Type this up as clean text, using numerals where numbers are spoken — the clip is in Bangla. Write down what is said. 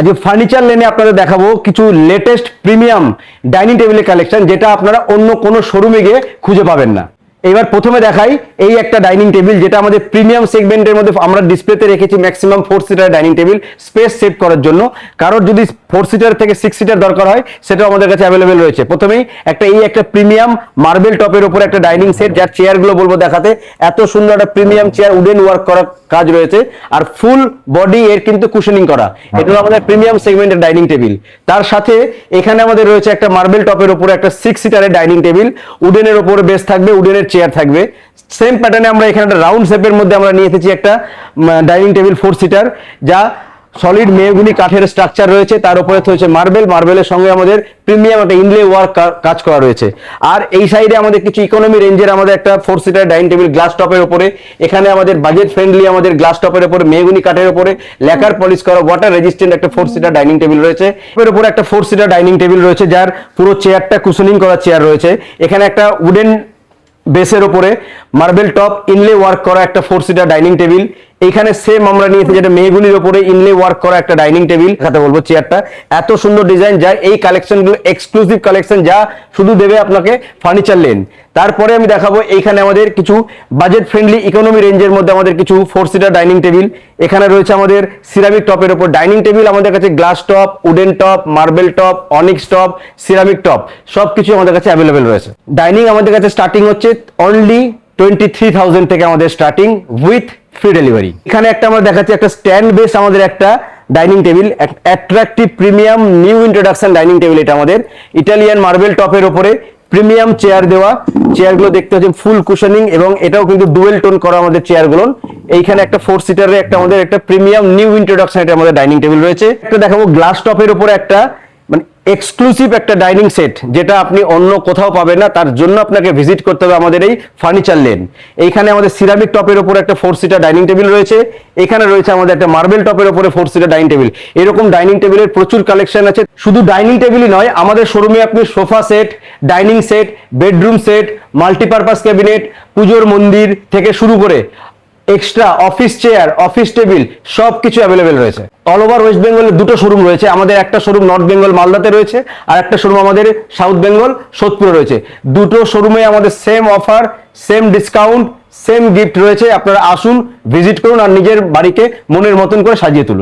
আজকে ফার্নিচার লেনে আপনাদের দেখাবো কিছু লেটেস্ট প্রিমিয়াম ডাইনিং টেবিলের কালেকশন, যেটা আপনারা অন্য কোনো শোরুমে গিয়ে খুঁজে পাবেন না। এবার প্রথমে দেখাই এই একটা ডাইনিং টেবিল, যেটা আমাদের প্রিমিয়াম সেগমেন্টের মধ্যে আমরা ডিসপ্লেতে রেখেছি। Maximum 4 seater dining table, space save করার জন্য। কারোর যদি 4 সিটার থেকে 6 সিটার দরকার হয়, সেটাও আমাদের কাছে অ্যাভেলেবেল রয়েছে। প্রথমেই একটা প্রিমিয়াম মার্বেল টপের উপর একটা ডাইনিং সেট, যার চেয়ারগুলো বলবো দেখাতে। এত সুন্দর একটা প্রিমিয়াম চেয়ার, উডেন ওয়ার্ক করা কাজ রয়েছে, আর ফুল বডি এর কিন্তু কুশনিং করা। এটা হলো আমাদের প্রিমিয়াম সেগমেন্টের ডাইনিং টেবিল। তার সাথে এখানে আমাদের রয়েছে একটা মার্বেল টপের উপরে একটা 6 সিটারের ডাইনিং টেবিল, উডেনের উপরে বেস থাকবে, উডেনের চেয়ার থাকবে। সেম প্যাটার্নে আমরা এখানে একটা রাউন্ড শেপের মধ্যে আমরা নিয়ে এসেছি একটা ডাইনিং টেবিল 4 সিটার, যা সলিড মেহগুনি কাঠের স্ট্রাকচার রয়েছে। তার উপরে হচ্ছে মার্বেলের সঙ্গে আমাদের প্রিমিয়াম একটা ইনলে ওয়ার্ক কাজ করা রয়েছে। আর এই সাইডে আমাদের কিছু ইকোনমি রেঞ্জের আমাদের একটা 4 সিটার ডাইনিং টেবিল গ্লাস টপের উপরে। এখানে আমাদের বাজেট ফ্রেন্ডলি আমাদের গ্লাস টপের উপরে মেহগুনি কাঠের উপরে লেকার পলিশ করা ওয়াটার রেজিস্ট্যান্ট একটা 4 সিটার ডাইনিং টেবিল রয়েছে। এর উপরে একটা 4 সিটার ডাইনিং টেবিল রয়েছে, যার পুরো চেয়ারটা কুশনিং করা চেয়ার রয়েছে। এখানে একটা উডেন বেসের উপরে মার্বেল টপ ইনলে ওয়ার্ক করা একটা 4 সিটার ডাইনিং টেবিল। এইখানে সেম আমরা নিয়েছি যেটা মেহগুনির উপরে ইনলে ওয়ার্ক করা একটা ডাইনিং টেবিল। কথা বলবো চেয়ারটা এত সুন্দর ডিজাইন, যা এই কালেকশনগুলো এক্সক্লুসিভ কালেকশন, যা শুধু দেবে আপনাকে ফার্নিচার লেন। তারপরে আমি দেখাবো এইখানে আমাদের কিছু বাজেট ফ্রেন্ডলি ইকোনমি রেঞ্জের মধ্যে আমাদের কিছু 4 সিটার ডাইনিং টেবিল। এখানে রয়েছে আমাদের সিরামিক টপের উপর ডাইনিং টেবিল। আমাদের কাছে glass top, wooden top, marble top, onyx top, ceramic top সবকিছু আমাদের কাছে অ্যাভেলেবেল রয়েছে। ডাইনিং আমাদের কাছে স্টার্টিং হচ্ছে অনলি 23,000 থেকে আমাদের স্টার্টিং, উইথ ফ্রি ডেলিভারি। এখানে একটা আমরা দেখাচ্ছি একটা স্ট্যান্ড বেস আমাদের একটা dining table, attractive premium new introduction dining table. এটা আমাদের ইটালিয়ান মার্বেল টপের উপরে প্রিমিয়াম চেয়ার দেওয়া। চেয়ারগুলো দেখতে হচ্ছে ফুল কুশনিং, এবং এটাও কিন্তু ডুয়েল টোন করা আমাদের চেয়ারগুলো। এইখানে একটা 4 সিটারের আমাদের একটা প্রিমিয়াম নিউ ইন্ট্রোডাকশন এটা আমাদের ডাইনিং টেবিল রয়েছে। একটা দেখাবো গ্লাস টপের উপরে একটা এক্সক্লুসিভ একটা ডাইনিং সেট, যেটা আপনি অন্য কোথাও পাবেন না। তার জন্য আপনাকে ভিজিট করতে হবে আমাদের এই ফার্নিচার লেন। এইখানে আমাদের সিরামিক টপের উপরে একটা 4 সিটার ডাইনিং টেবিল রয়েছে। এখানে রয়েছে আমাদের একটা মার্বেল টপের উপরে 4 সিটার ডাইনিং টেবিল। এরকম ডাইনিং টেবিলের প্রচুর কালেকশন আছে। শুধু ডাইনিং টেবিলই নয়, আমাদের শোরুমে আপনি sofa set, dining set, bedroom set, multipurpose cabinet, পুজোর মন্দির থেকে শুরু করে extra office chair, office table সবকিছু অ্যাভেলেবেল রয়েছে। অল ওভার ওয়েস্ট বেঙ্গলের দুটো শোরুম রয়েছে। আমাদের একটা শোরুম নর্থ বেঙ্গল মালদাতে রয়েছে, আর একটা শোরুম আমাদের সাউথ বেঙ্গল সোদপুরে রয়েছে। দুটো শোরুমে আমাদের same offer, same discount, same gift রয়েছে। আপনারা আসুন, ভিজিট করুন, আর নিজের বাড়িকে মনের মতন করে সাজিয়ে তুলুন।